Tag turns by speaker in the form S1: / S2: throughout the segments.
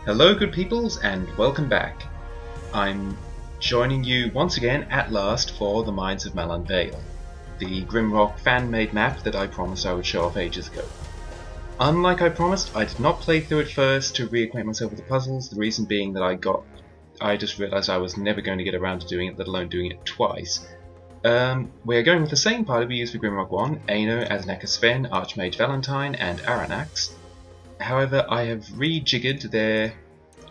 S1: Hello good peoples and welcome back. I'm joining you once again at last for the Mines of Malan Vael, the Grimrock fan-made map that I promised I would show off ages ago. Unlike I promised, I did not play through it first to reacquaint myself with the puzzles, the reason being that I just realised I was never going to get around to doing it, let alone doing it twice. We're going with the same party we used for Grimrock 1, Aino, Aznaka Sven, Archmage Valentine and Aranax. However, I have rejiggered their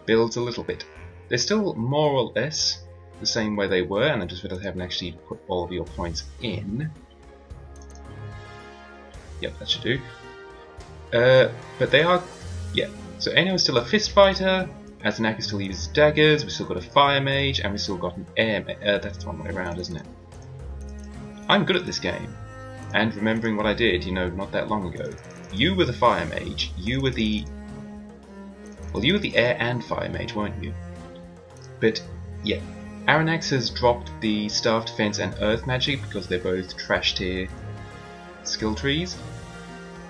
S1: builds a little bit. They're still more or less the same way they were, and I just realised I haven't actually put all of your points in. Yep, that should do. But they are, yeah. So Aino is still a fist fighter, Aznaka still uses daggers, we've still got a fire mage, and we've still got an air that's the wrong way around, isn't it? I'm good at this game, and remembering what I did, not that long ago. You were the fire mage, you were the air and fire mage, weren't you? But, yeah. Aranax has dropped the staff defense and earth magic because they're both trash tier skill trees.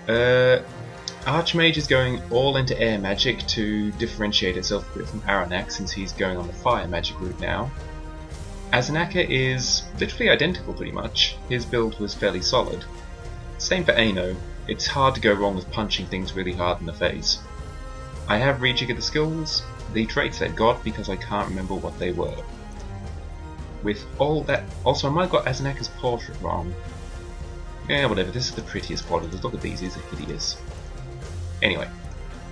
S1: Archmage is going all into air magic to differentiate itself a bit from Aranax since he's going on the fire magic route now. Aznaka is literally identical pretty much. His build was fairly solid. Same for Aino. It's hard to go wrong with punching things really hard in the face. I have rejiggered the skills, the traits I got because I can't remember what they were. With all that, also I might have got Aznaka's portrait wrong. Yeah, whatever, this is the prettiest portrait, look at these are hideous. Anyway,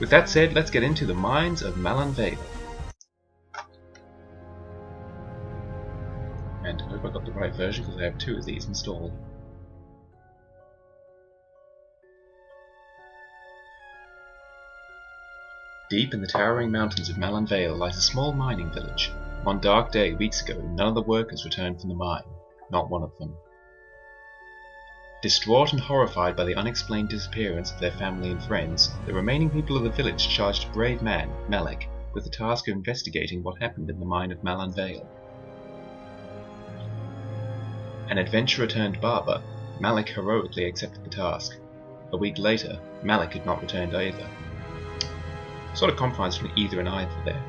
S1: with that said, let's get into the Mines of Malan Vael. And I hope I got the right version because I have two of these installed. Deep in the towering mountains of Malan Vael lies a small mining village. One dark day, weeks ago, none of the workers returned from the mine. Not one of them. Distraught and horrified by the unexplained disappearance of their family and friends, the remaining people of the village charged a brave man, Malek, with the task of investigating what happened in the mine of Malan Vael. An adventurer turned barber, Malek heroically accepted the task. A week later, Malek had not returned either. Sort of compromise from either and either there.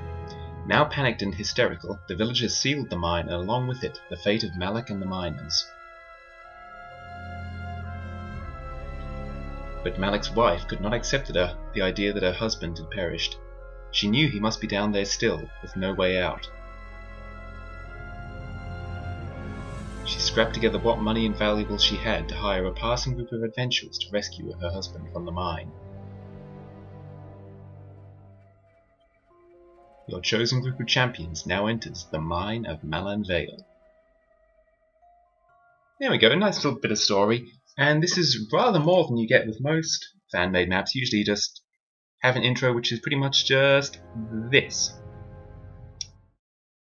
S1: Now panicked and hysterical, the villagers sealed the mine and along with it, the fate of Malek and the miners. But Malek's wife could not accept the idea that her husband had perished. She knew he must be down there still, with no way out. She scrapped together what money and valuables she had to hire a passing group of adventurers to rescue her husband from the mine. Your chosen group of champions now enters the Mine of Malan Vael. There we go, a nice little bit of story. And this is rather more than you get with most fan-made maps. Usually you just have an intro which is pretty much just this.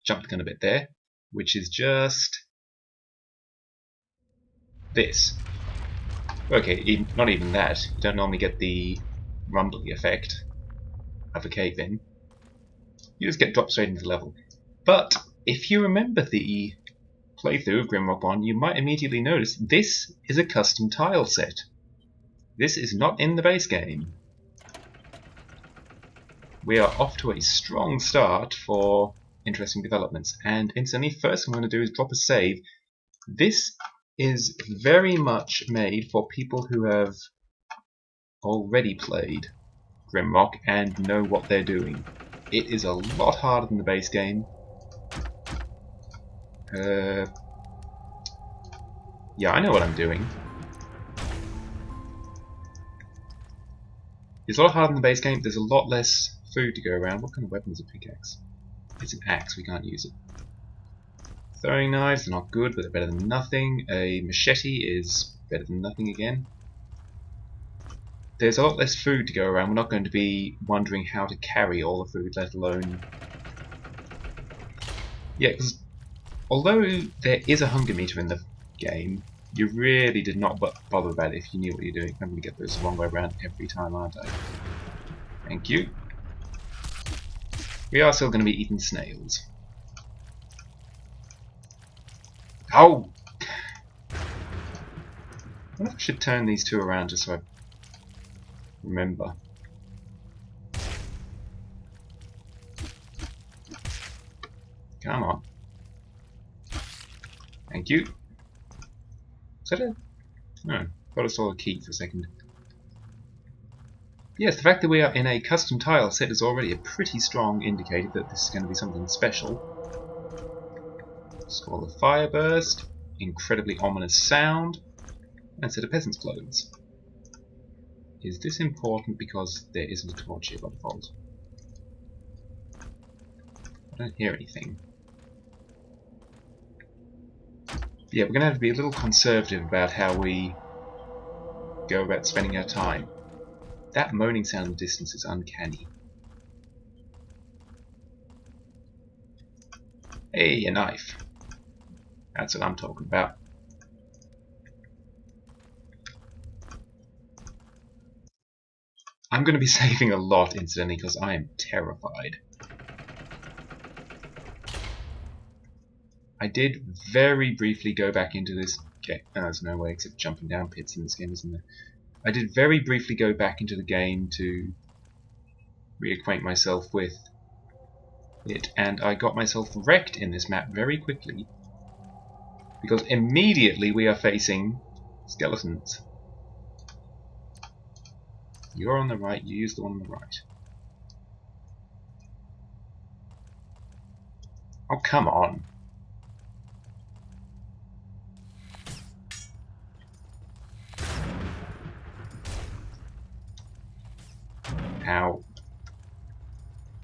S1: Jumped the gun a bit there. Which is just this. Okay, not even that. You don't normally get the rumbly effect of a cave-in. You just get dropped straight into the level. But if you remember the playthrough of Grimrock 1, you might immediately notice this is a custom tile set. This is not in the base game. We are off to a strong start for interesting developments. And instantly, first thing I'm going to do is drop a save. This is very much made for people who have already played Grimrock and know what they're doing. It is a lot harder than the base game. Yeah, I know what I'm doing. It's a lot harder than the base game. There's a lot less food to go around. What kind of weapon is a pickaxe? It's an axe, we can't use it. Throwing knives are not good, but they're better than nothing. A machete is better than nothing again. There's a lot less food to go around. We're not going to be wondering how to carry all the food, let alone... Yeah, because although there is a hunger meter in the game, you really did not bother about it if you knew what you're doing. I'm going to get those the wrong way around every time, aren't I? Thank you. We are still going to be eating snails. Oh! I wonder if I should turn these two around just so I remember. Come on. Thank you. Is that it? No. Thought I saw a key for a second. Yes, the fact that we are in a custom tile set is already a pretty strong indicator that this is going to be something special. Score the fireburst, incredibly ominous sound, and set of peasant's clothes. Is this important because there isn't a torch here by default? I don't hear anything. Yeah, we're going to have to be a little conservative about how we go about spending our time. That moaning sound in the distance is uncanny. Hey, a knife. That's what I'm talking about. I'm going to be saving a lot, incidentally, because I am terrified. I did very briefly go back into this game. There's no way except jumping down pits in this game, isn't there? I did very briefly go back into the game to reacquaint myself with it, and I got myself wrecked in this map very quickly. Because immediately we are facing skeletons. You're on the right, you use the one on the right. Oh, come on. Ow.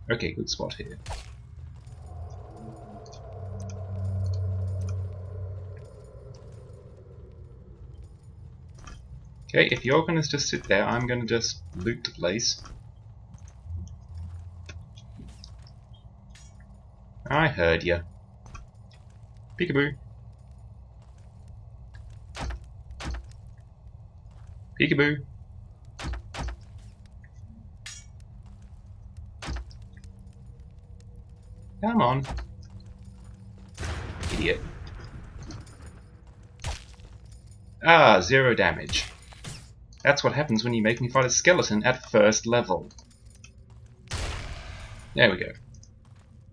S1: Okay, good spot here. Okay, if you're going to just sit there, I'm going to just loot the place. I heard ya. Peekaboo. Peekaboo. Come on. Idiot. Ah, 0 damage. That's what happens when you make me fight a skeleton at first level. There we go.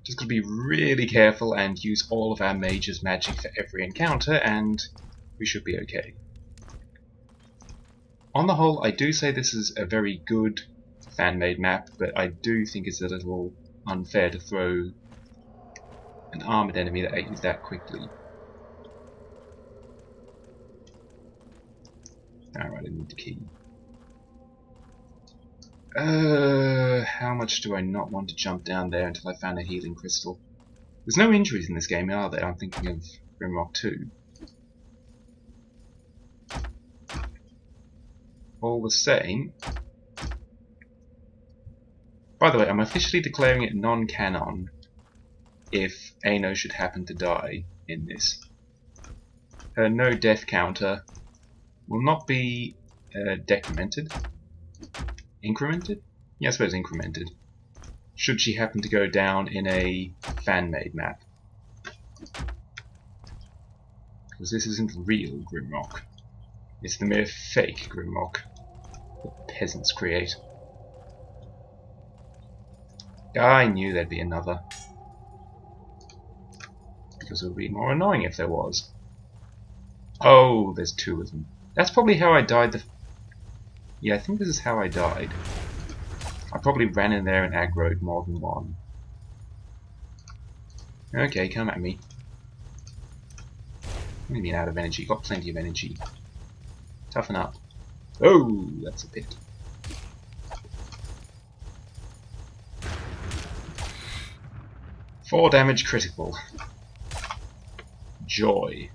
S1: Just gotta be really careful and use all of our mage's magic for every encounter, and we should be okay. On the whole, I do say this is a very good fan-made map, but I do think it's a little unfair to throw an armoured enemy that ate you that quickly. Alright, I need the key. How much do I not want to jump down there until I found a healing crystal? There's no injuries in this game, are there? I'm thinking of Grimrock 2. All the same... By the way, I'm officially declaring it non-canon if Aino should happen to die in this. Her no death counter will not be decremented. Incremented? Yeah, I suppose incremented. Should she happen to go down in a fan-made map. Because this isn't real Grimrock. It's the mere fake Grimrock that peasants create. I knew there'd be another. Because it would be more annoying if there was. Oh, there's 2 of them. That's probably how I died Yeah, I think this is how I died. I probably ran in there and aggroed more than one. Okay, come at me. What do you mean out of energy? Got plenty of energy. Toughen up. Oh, that's a pit. Four damage critical. Joy.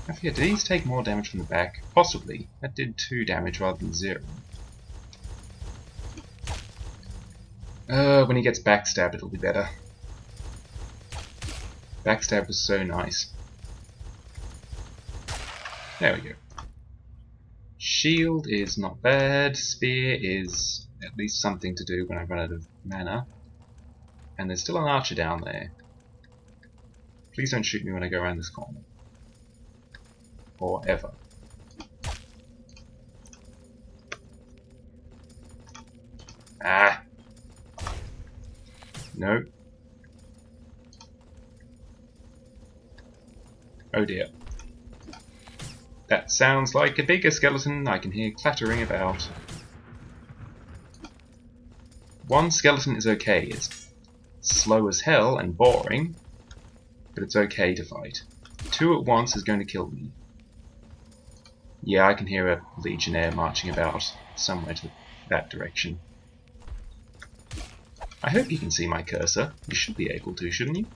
S1: I forget, did these take more damage from the back? Possibly. That did 2 damage rather than 0. When he gets backstabbed it'll be better. Backstab was so nice. There we go. Shield is not bad. Spear is at least something to do when I run out of mana. And there's still an archer down there. Please don't shoot me when I go around this corner. Or ever. Ah! No. Oh dear. That sounds like a bigger skeleton. I can hear clattering about. One skeleton is okay. It's slow as hell and boring, but it's okay to fight. Two at once is going to kill me. Yeah, I can hear a legionnaire marching about somewhere to that direction. I hope you can see my cursor. You should be able to, shouldn't you?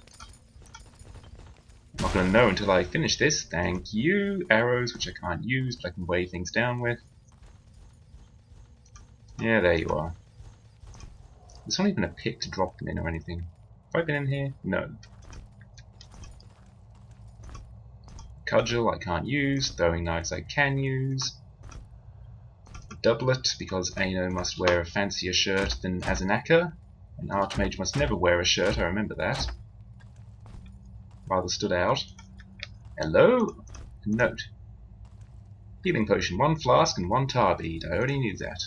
S1: I'm not going to know until I finish this. Thank you. Arrows, which I can't use, but I can weigh things down with. Yeah, there you are. There's not even a pit to drop them in or anything. Have I been in here? No. Cudgel I can't use. Throwing knives I can use. Doublet, because Aino must wear a fancier shirt than Azanaka. An Archmage must never wear a shirt, I remember that. Rather stood out. Hello? A note. Healing potion, 1 flask and 1 tar bead. I already knew that.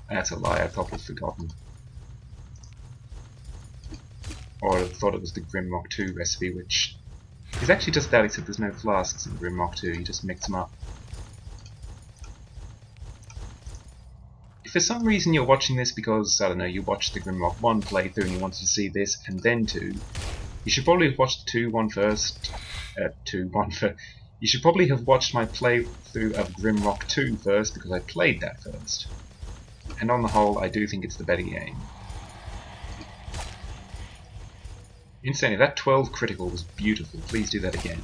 S1: That's a lie, I'd probably forgotten. Or I thought it was the Grimrock 2 recipe, which is actually just that, except there's no flasks in Grimrock 2, you just mix them up. If for some reason you're watching this because, I don't know, you watched the Grimrock 1 playthrough and you wanted to see this and then 2, you should probably have watched the 2 one first. You should probably have watched my playthrough of Grimrock 2 first, because I played that first. And on the whole, I do think it's the better game. Insane, that 12 critical was beautiful. Please do that again.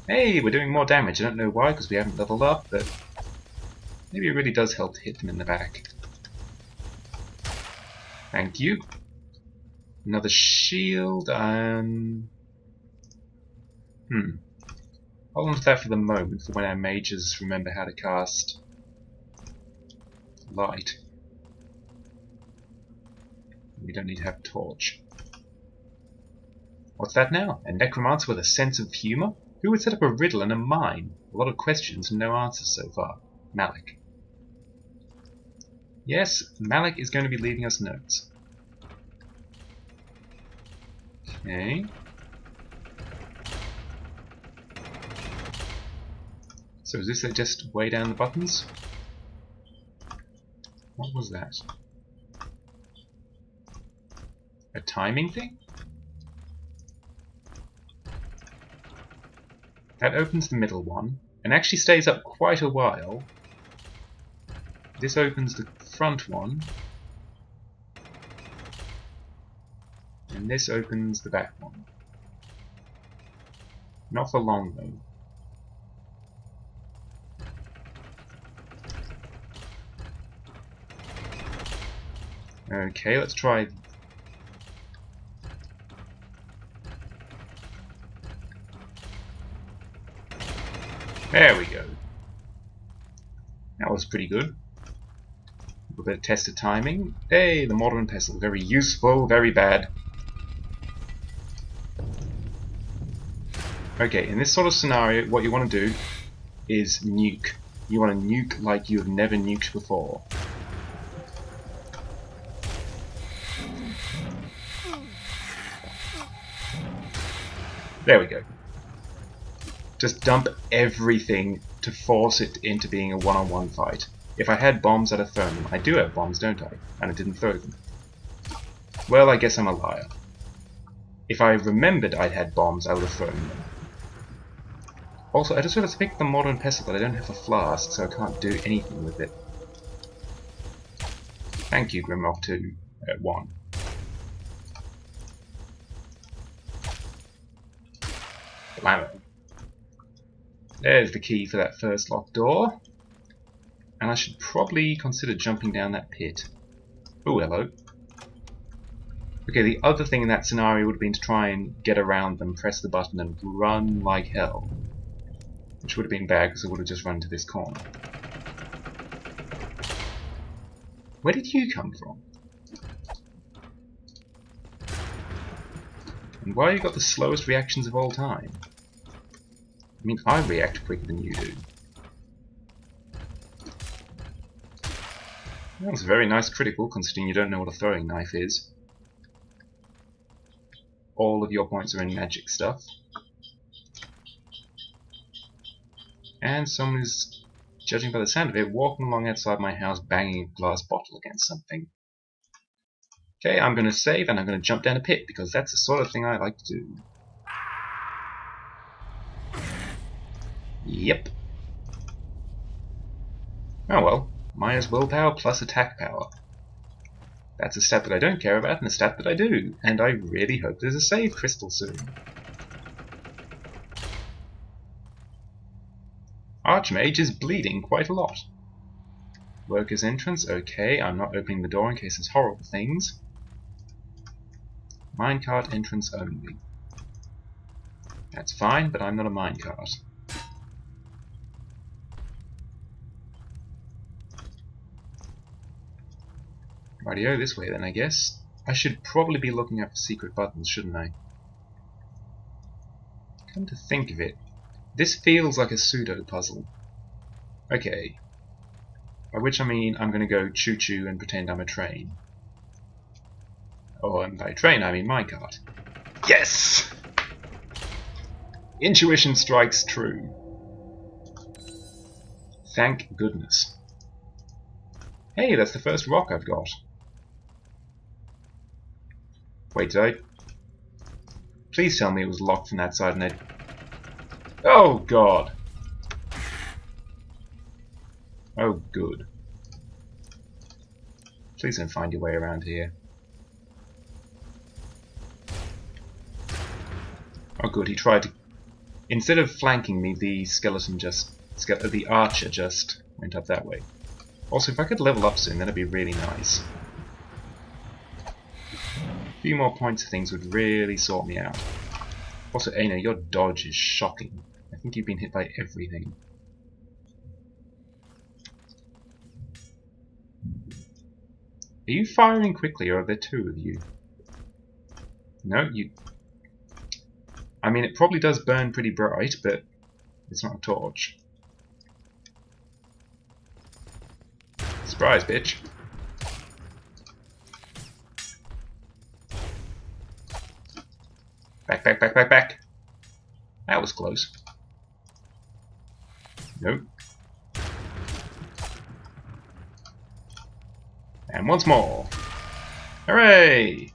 S1: Hey, we're doing more damage. I don't know why, because we haven't leveled up, but maybe it really does help to hit them in the back. Thank you. Another shield. Hold on to that for the moment, for when our mages remember how to cast light. We don't need to have a torch. What's that now? A necromancer with a sense of humour? Who would set up a riddle in a mine? A lot of questions and no answers so far. Malik. Yes, Malik is going to be leaving us notes. Okay. So is this just way down the buttons? What was that? A timing thing? That opens the middle one, and actually stays up quite a while. This opens the front one, and this opens the back one. Not for long though. Okay, let's try. There we go. That was pretty good. A little bit of test of timing. Hey, the modern pestle. Very useful, very bad. Okay, in this sort of scenario, what you want to do is nuke. You want to nuke like you have never nuked before. There we go. Just dump everything to force it into being a one-on-one fight. If I had bombs, I'd have thrown them. I do have bombs, don't I? And I didn't throw them. Well, I guess I'm a liar. If I remembered I'd had bombs, I would have thrown them. Also, I just realized I picked the modern pestle, but I don't have a flask, so I can't do anything with it. Thank you, Grimrock 2 at 1. Blammo. There's the key for that first locked door. And I should probably consider jumping down that pit. Oh, hello. Okay, the other thing in that scenario would have been to try and get around them, press the button, and run like hell. Which would have been bad, because I would have just run to this corner. Where did you come from? And why you got the slowest reactions of all time? I mean, I react quicker than you do. That was a very nice critical, considering you don't know what a throwing knife is. all of your points are in magic stuff. And someone is, judging by the sound of it, walking along outside my house banging a glass bottle against something. Okay, I'm going to save and I'm going to jump down a pit because that's the sort of thing I like to do. Yep. Oh well, minus willpower plus attack power. That's a stat that I don't care about and a stat that I do, and I really hope there's a save crystal soon. Archmage is bleeding quite a lot. Worker's entrance, okay, I'm not opening the door in case there's horrible things. Minecart entrance only. That's fine, but I'm not a minecart. Rightio, this way then, I guess. I should probably be looking up for secret buttons, shouldn't I? Come to think of it, this feels like a pseudo-puzzle. Okay. By which I mean I'm going to go choo-choo and pretend I'm a train. Oh, and by train I mean minecart. Yes! Intuition strikes true. Thank goodness. Hey, that's the first rock I've got. Wait, did I... Please tell me it was locked from that side and it... Oh, God! Oh, good. Please don't find your way around here. Oh, good, he tried to... Instead of flanking me, the skeleton just... the archer just went up that way. Also, if I could level up soon, that'd be really nice. A few more points of things would really sort me out. Also, Aina, your dodge is shocking. I think you've been hit by everything. Are you firing quickly, or are there two of you? No, you... I mean, it probably does burn pretty bright, but it's not a torch. Surprise, bitch. Back, back, back, back, back. That was close. Nope. And once more. Hooray!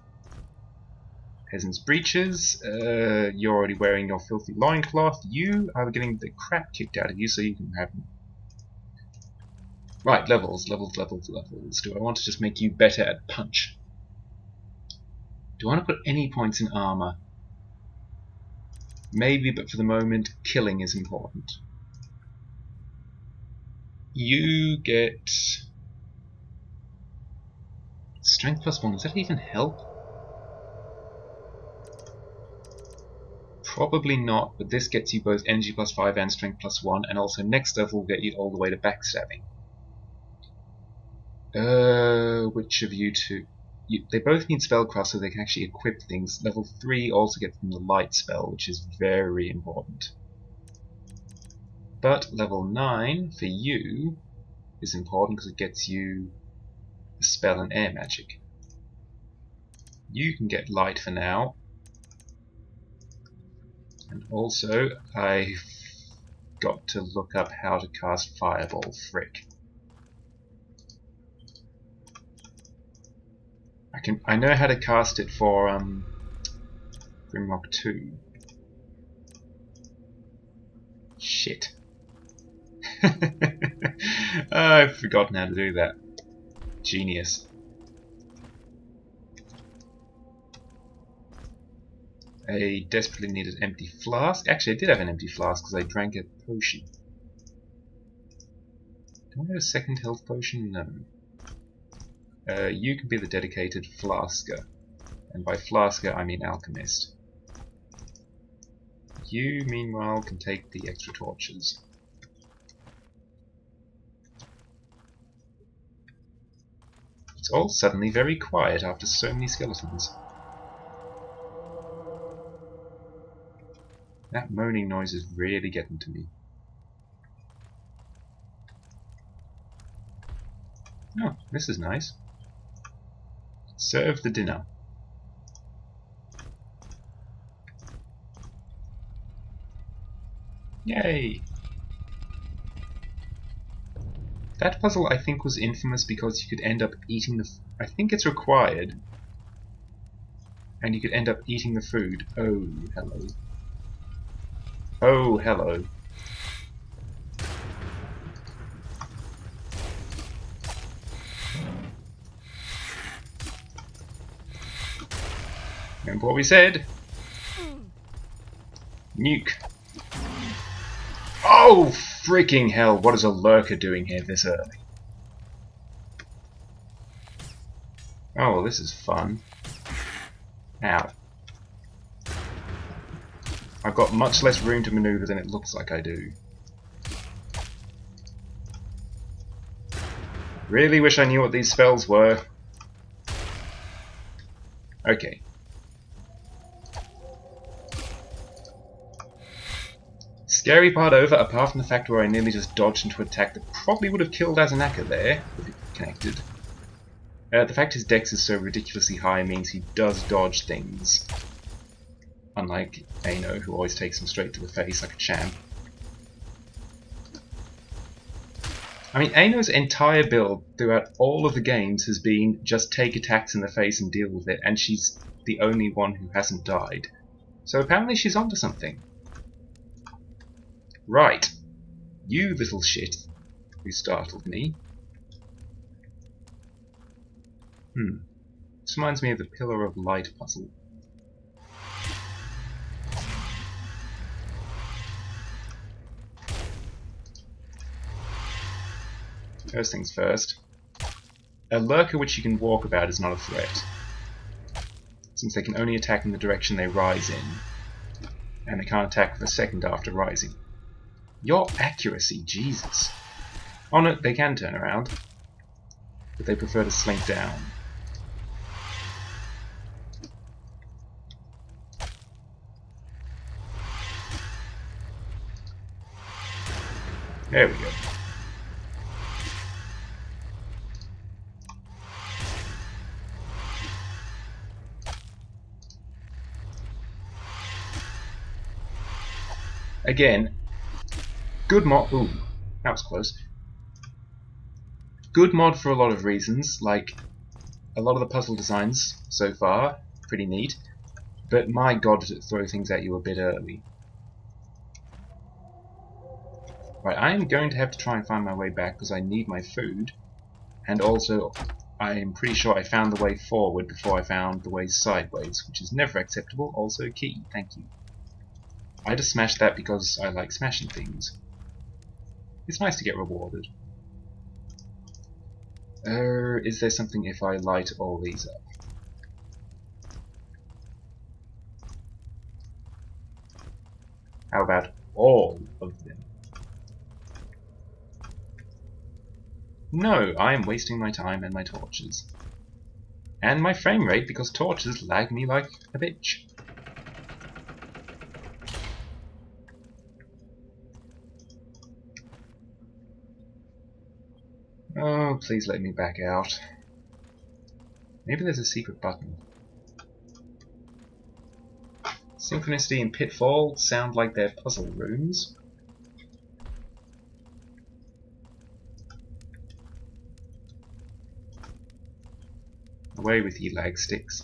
S1: Peasant's breeches. You're already wearing your filthy loincloth. You are getting the crap kicked out of you so you can have them. Right, levels, levels, levels, levels. Do I want to just make you better at punch? Do I want to put any points in armor? Maybe, but for the moment, killing is important. You get... Strength plus 1, does that even help? Probably not, but this gets you both energy plus 5 and strength plus 1, and also next level will get you all the way to backstabbing. Which of you two? They both need spellcraft so they can actually equip things. Level 3 also gets them the light spell, which is very important. But level 9 for you is important because it gets you a spell and air magic. You can get light for now. And also, I've got to look up how to cast Fireball. Frick. I know how to cast it for Grimrock 2. Shit. I've forgotten how to do that. Genius. I desperately needed an empty flask. Actually, I did have an empty flask because I drank a potion. Do I have a second health potion? No. You can be the dedicated flasker. And by flasker, I mean alchemist. You, meanwhile, can take the extra torches. It's all suddenly very quiet after so many skeletons. That moaning noise is really getting to me. Oh, this is nice. Serve the dinner. Yay! That puzzle, I think, was infamous because you could end up eating the... I think it's required. And you could end up eating the food. Oh, hello. Oh, hello. Remember what we said? Nuke. Oh, freaking hell, what is a lurker doing here this early? Oh, well, this is fun. Ow. I've got much less room to maneuver than it looks like I do. Really wish I knew what these spells were. Okay. Scary part over, apart from the fact where I nearly just dodged into an attack that probably would have killed Azanaka there, if it connected. The fact his dex is so ridiculously high means he does dodge things. Unlike Aino, who always takes him straight to the face like a champ. I mean, Aino's entire build throughout all of the games has been just take attacks in the face and deal with it, and she's the only one who hasn't died. So apparently she's onto something. Right. You little shit who startled me. This reminds me of the Pillar of Light puzzle. First things first. A lurker which you can walk about is not a threat, since they can only attack in the direction they rise in, and they can't attack for a second after rising. Your accuracy, Jesus. Oh no, they can turn around, but they prefer to slink down. There we go. Again, good mod. Ooh, that was close. Good mod for a lot of reasons, like a lot of the puzzle designs so far, pretty neat, but my god does it throw things at you a bit early. Right, I am going to have to try and find my way back because I need my food, and also I am pretty sure I found the way forward before I found the way sideways, which is never acceptable, also key, thank you. I just smashed that because I like smashing things. It's nice to get rewarded. Is there something if I light all these up? How about all of them? No, I am wasting my time and my torches. And my frame rate because torches lag me like a bitch. Oh, please let me back out. Maybe there's a secret button. Synchronicity and Pitfall sound like they're puzzle rooms. Away with you, lag sticks.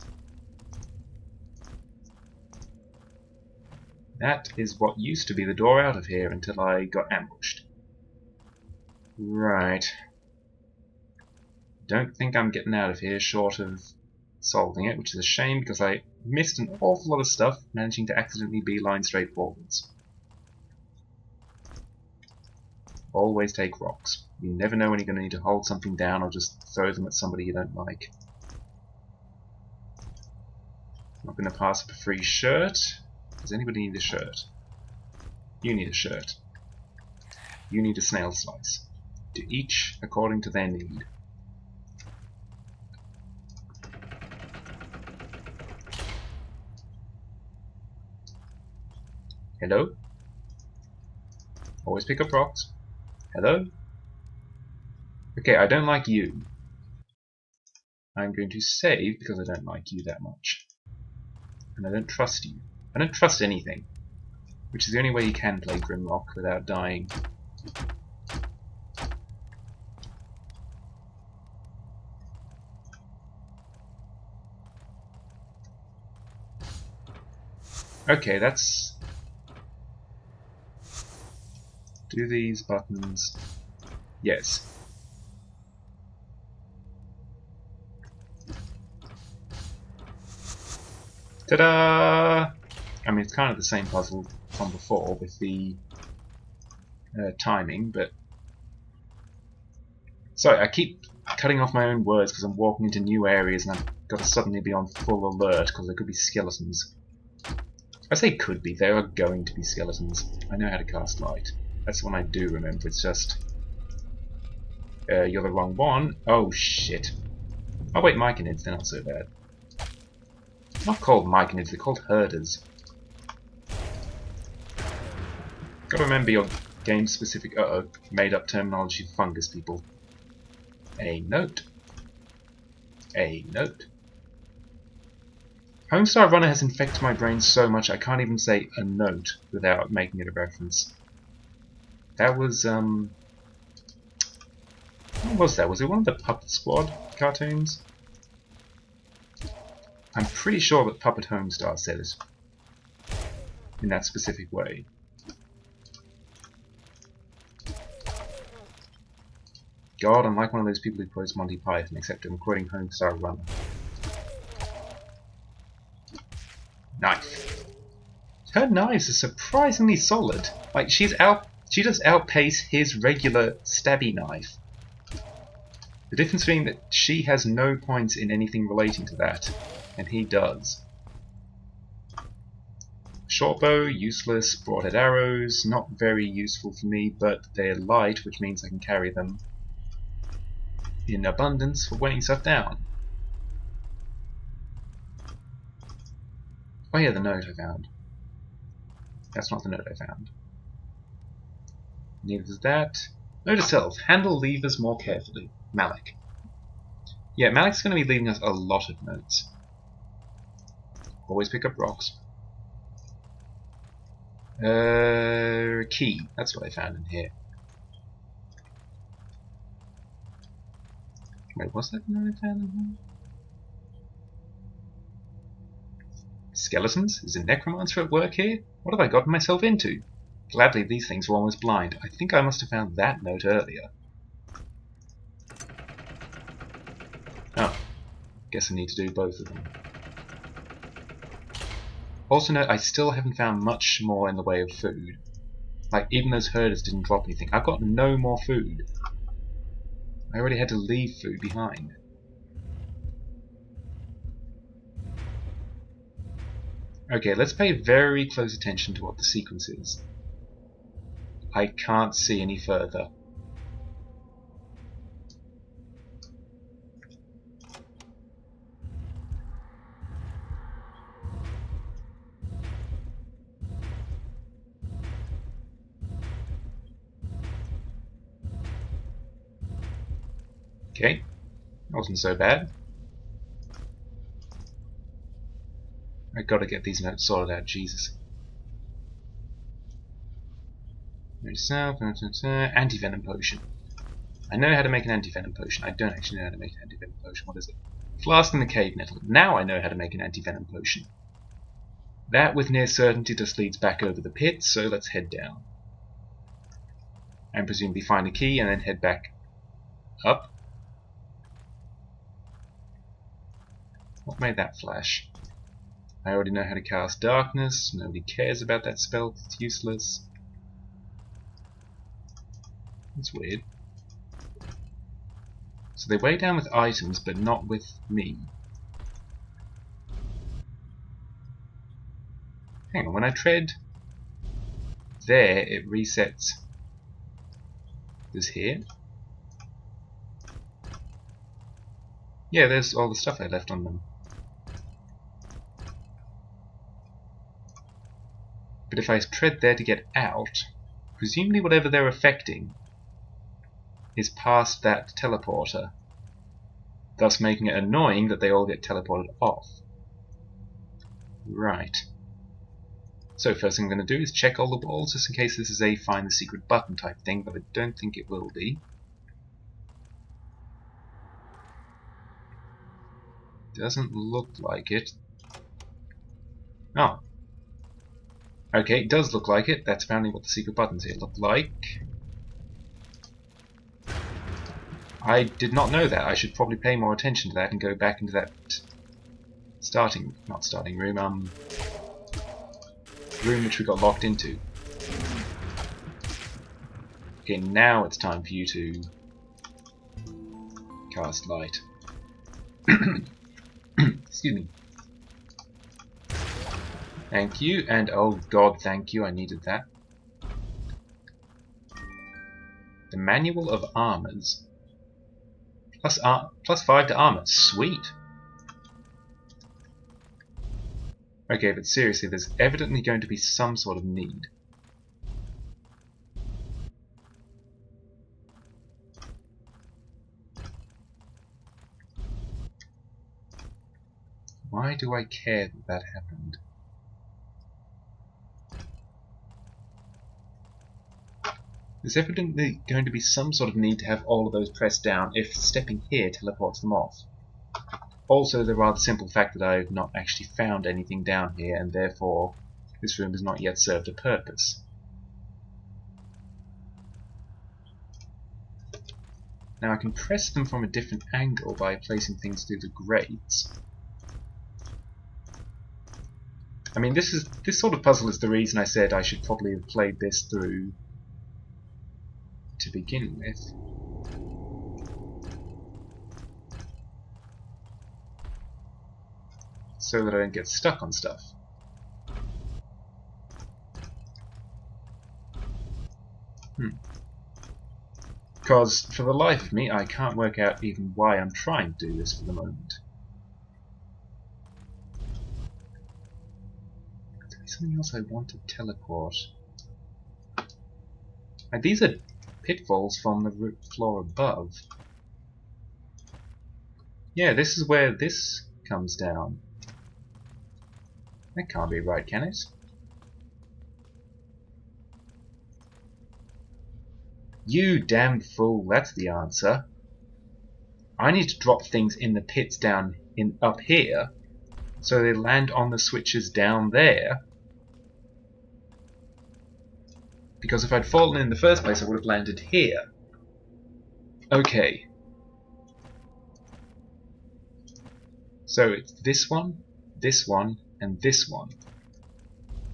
S1: That is what used to be the door out of here until I got ambushed. Right. Don't think I'm getting out of here short of solving it, which is a shame because I missed an awful lot of stuff managing to accidentally beeline straight forwards. Always take rocks. You never know when you're going to need to hold something down or just throw them at somebody you don't like. Not going to pass up a free shirt. Does anybody need a shirt? You need a shirt. You need a snail slice. To each according to their need. Hello? Always pick up rocks. Hello? Okay, I don't like you. I'm going to save because I don't like you that much. And I don't trust you. I don't trust anything. which is the only way you can play Grimrock without dying. Okay, that's... Do these buttons... Yes. Ta-da! I mean, it's kind of the same puzzle from before with the timing, but... Sorry, I keep cutting off my own words because I'm walking into new areas and I've got to suddenly be on full alert because there could be skeletons. I say could be, there are going to be skeletons. I know how to cast light. That's the one I do remember, it's just... you're the wrong one. Oh shit. Oh wait, Myconids, they're not so bad. Not called Myconids, they're called herders. Gotta remember your game-specific, made-up terminology for fungus people. A note. A note. Homestar Runner has infected my brain so much I can't even say a note without making it a reference. That was, what was that? Was it one of the Puppet Squad cartoons? I'm pretty sure that Puppet Homestar said it in that specific way. God, I'm like one of those people who quotes Monty Python, except I'm quoting Homestar Runner. Knife. Her knives are surprisingly solid. Like she does outpace his regular stabby knife. The difference being that she has no points in anything relating to that, and he does. Shortbow, useless. Broadhead arrows, not very useful for me, but they're light, which means I can carry them in abundance for weighing stuff down. Oh yeah, the note I found. That's not the note I found. Neither is that. Note itself. Handle levers more carefully. Malik. Yeah, Malik's going to be leaving us a lot of notes. Always pick up rocks. Key. That's what I found in here. Wait, what's that note I found in here? Skeletons? Is a necromancer at work here? What have I gotten myself into? Gladly, these things were almost blind. I think I must have found that note earlier. Oh. Guess I need to do both of them. Also note, I still haven't found much more in the way of food. Like, even those herders didn't drop anything. I've got no more food. I already had to leave food behind. Okay, let's pay very close attention to what the sequence is. I can't see any further. Okay, that wasn't so bad. I gotta get these notes sorted out, Jesus. Anti-venom potion. I know how to make an anti-venom potion. I don't actually know how to make an anti-venom potion. What is it? Flask in the cave nettle. Now I know how to make an anti-venom potion. That, with near certainty, just leads back over the pit, so let's head down. And presumably find a key, and then head back up. What made that flash? I already know how to cast darkness. Nobody cares about that spell. It's useless. That's weird. So they weigh down with items, but not with me. Hang on, when I tread there, it resets this here. Yeah, there's all the stuff I left on them. But if I tread there to get out, presumably whatever they're affecting is past that teleporter, thus making it annoying that they all get teleported off. Right. So first thing I'm going to do is check all the walls, just in case this is a find the secret button type thing, but I don't think it will be. Doesn't look like it. Oh. Okay, it does look like it. That's apparently what the secret buttons here look like. I did not know that. I should probably pay more attention to that and go back into that room which we got locked into. Okay, now it's time for you to cast light. Excuse me. Thank you, and oh god, thank you, I needed that. The Manual of Armors. Plus 5 to armor. Sweet! Okay, but seriously, there's evidently going to be some sort of need. Why do I care that that happened? There's evidently going to be some sort of need to have all of those pressed down if stepping here teleports them off. Also, the rather simple fact that I've not actually found anything down here, and therefore this room has not yet served a purpose. Now I can press them from a different angle by placing things through the grates. I mean, this sort of puzzle is the reason I said I should probably have played this through to begin with. So that I don't get stuck on stuff. Because for the life of me, I can't work out even why I'm trying to do this for the moment. There's something else I want to teleport. And these are pitfalls from the floor above. Yeah, this is where this comes down. That can't be right, can it? You damn fool, that's the answer. I need to drop things in the pits down up here, so they land on the switches down there. Because if I'd fallen in the first place, I would have landed here. Okay. So it's this one, and this one.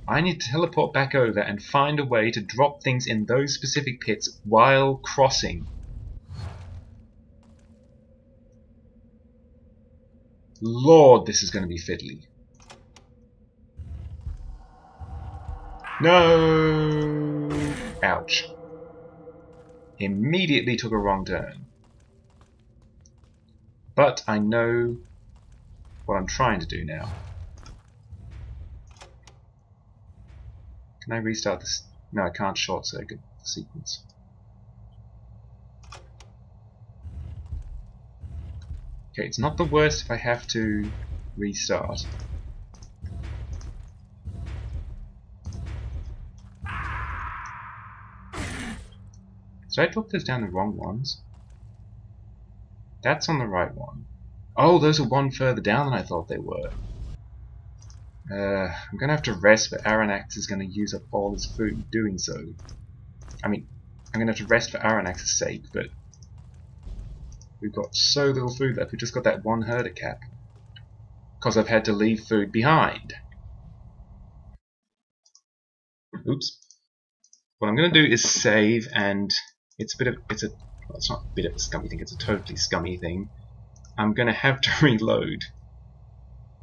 S1: I need to teleport back over and find a way to drop things in those specific pits while crossing. Lord, this is going to be fiddly. No! Ouch. Immediately took a wrong turn. But I know what I'm trying to do now. Can I restart this? No, I can't short circuit the sequence. Okay, it's not the worst if I have to restart. Did I drop those down the wrong ones? That's on the right one. Oh, those are one further down than I thought they were. I'm gonna have to rest, but Aranax is gonna use up all his food doing so. I mean, I'm gonna have to rest for Aranax's sake, but we've got so little food left. We just got that one herder cap. Because I've had to leave food behind. Oops. What I'm gonna do is save, and it's not a bit of a scummy thing, it's a totally scummy thing. I'm gonna have to reload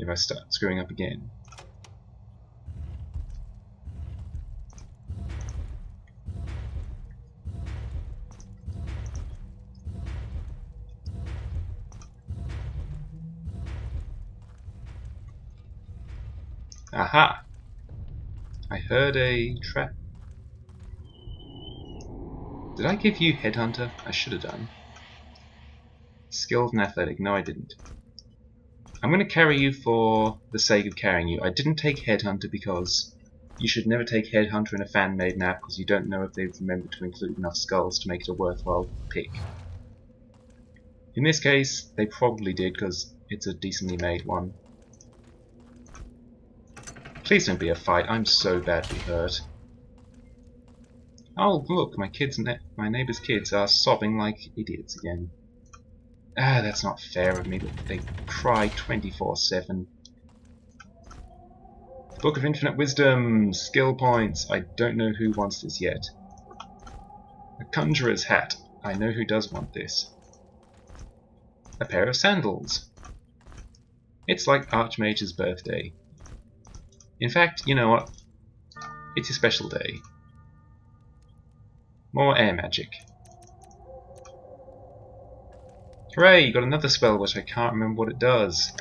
S1: if I start screwing up again. Aha! I heard a trap. Did I give you Headhunter? I should have done. Skilled and Athletic. No, I didn't. I'm going to carry you for the sake of carrying you. I didn't take Headhunter because You should never take Headhunter in a fan-made map because you don't know if they've remembered to include enough skulls to make it a worthwhile pick. In this case, they probably did because it's a decently made one. Please don't be a fight, I'm so badly hurt. Oh look, my neighbour's kids are sobbing like idiots again. Ah, that's not fair of me, but they cry 24/7. Book of Infinite Wisdom! Skill points! I don't know who wants this yet. A Conjurer's Hat. I know who does want this. A pair of sandals. It's like Archmage's birthday. In fact, you know what? It's your special day. More air magic. Hooray! You got another spell which I can't remember what it does.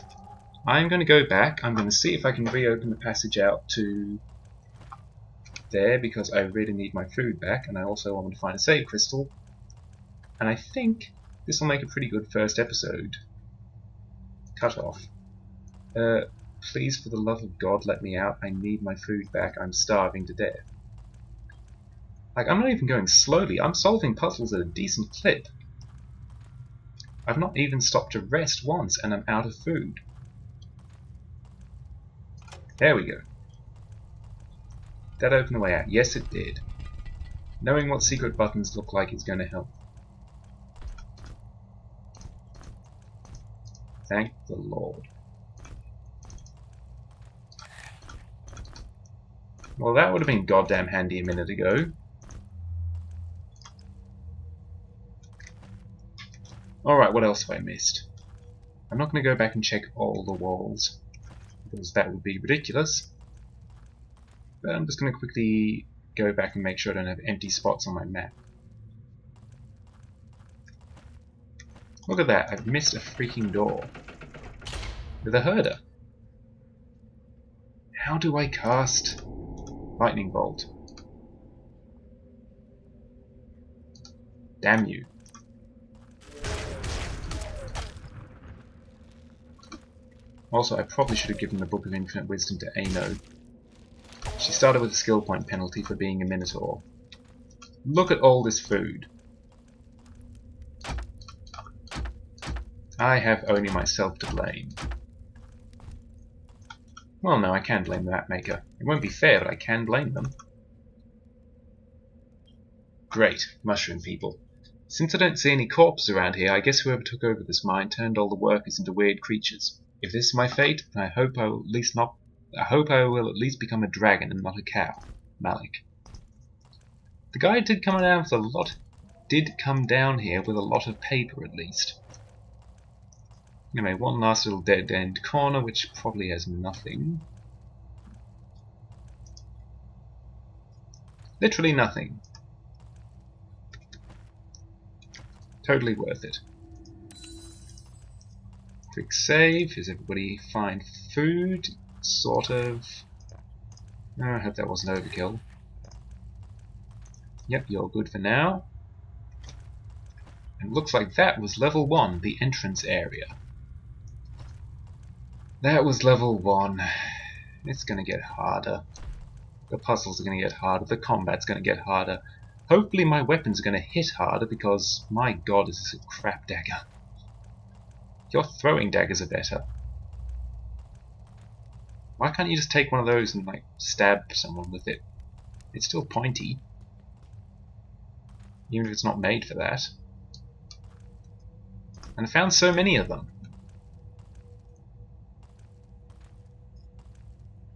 S1: I'm going to go back. I'm going to see if I can reopen the passage out to there because I really need my food back, and I also want to find a save crystal. And I think this will make a pretty good first episode. Cut off. Please, for the love of God, let me out. I need my food back. I'm starving to death. Like, I'm not even going slowly. I'm solving puzzles at a decent clip. I've not even stopped to rest once, and I'm out of food. There we go. That opened the way out. Yes, it did. Knowing what secret buttons look like is going to help. Thank the Lord. Well, that would have been goddamn handy a minute ago. Alright, what else have I missed? I'm not going to go back and check all the walls, because that would be ridiculous. But I'm just going to quickly go back and make sure I don't have empty spots on my map. Look at that, I've missed a freaking door. With a herder. How do I cast Lightning Bolt? Damn you. Also, I probably should have given the Book of Infinite Wisdom to Aino. She started with a skill point penalty for being a Minotaur. Look at all this food. I have only myself to blame. Well, no, I can blame the mapmaker. It won't be fair, but I can blame them. Great, mushroom people. Since I don't see any corpses around here, I guess whoever took over this mine turned all the workers into weird creatures. If this is my fate, then I hope I will at least become a dragon and not a cow. Malik. The guy did come down here with a lot of paper at least. Anyway, one last little dead-end corner, which probably has nothing. Literally nothing. Totally worth it. Quick save. Is everybody find food? Sort of. Oh, I hope that wasn't overkill. Yep, you're good for now. And it looks like that was level 1, the entrance area. That was level 1. It's gonna get harder. The puzzles are gonna get harder. The combat's gonna get harder. Hopefully my weapons are gonna hit harder because, my god, is this a crap dagger. Your throwing daggers are better. Why can't you just take one of those and, like, stab someone with it? It's still pointy. Even if it's not made for that. And I found so many of them.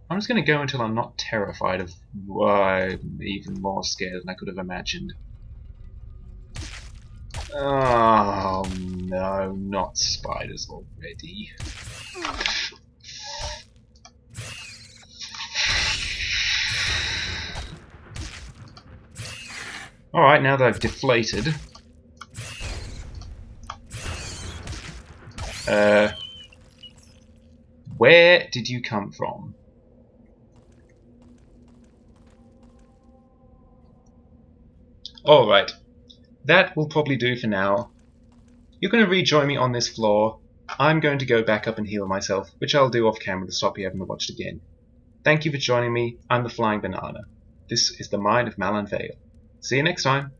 S1: I'm just going to go until I'm not terrified of... I'm even more scared than I could have imagined. Oh no, not spiders already. Alright, now that I've deflated... where did you come from? Alright, that will probably do for now. You're going to rejoin me on this floor. I'm going to go back up and heal myself, which I'll do off camera to stop you having to watch it again. Thank you for joining me. I'm the Flying Banana. This is the Mine of Malan Vael. See you next time.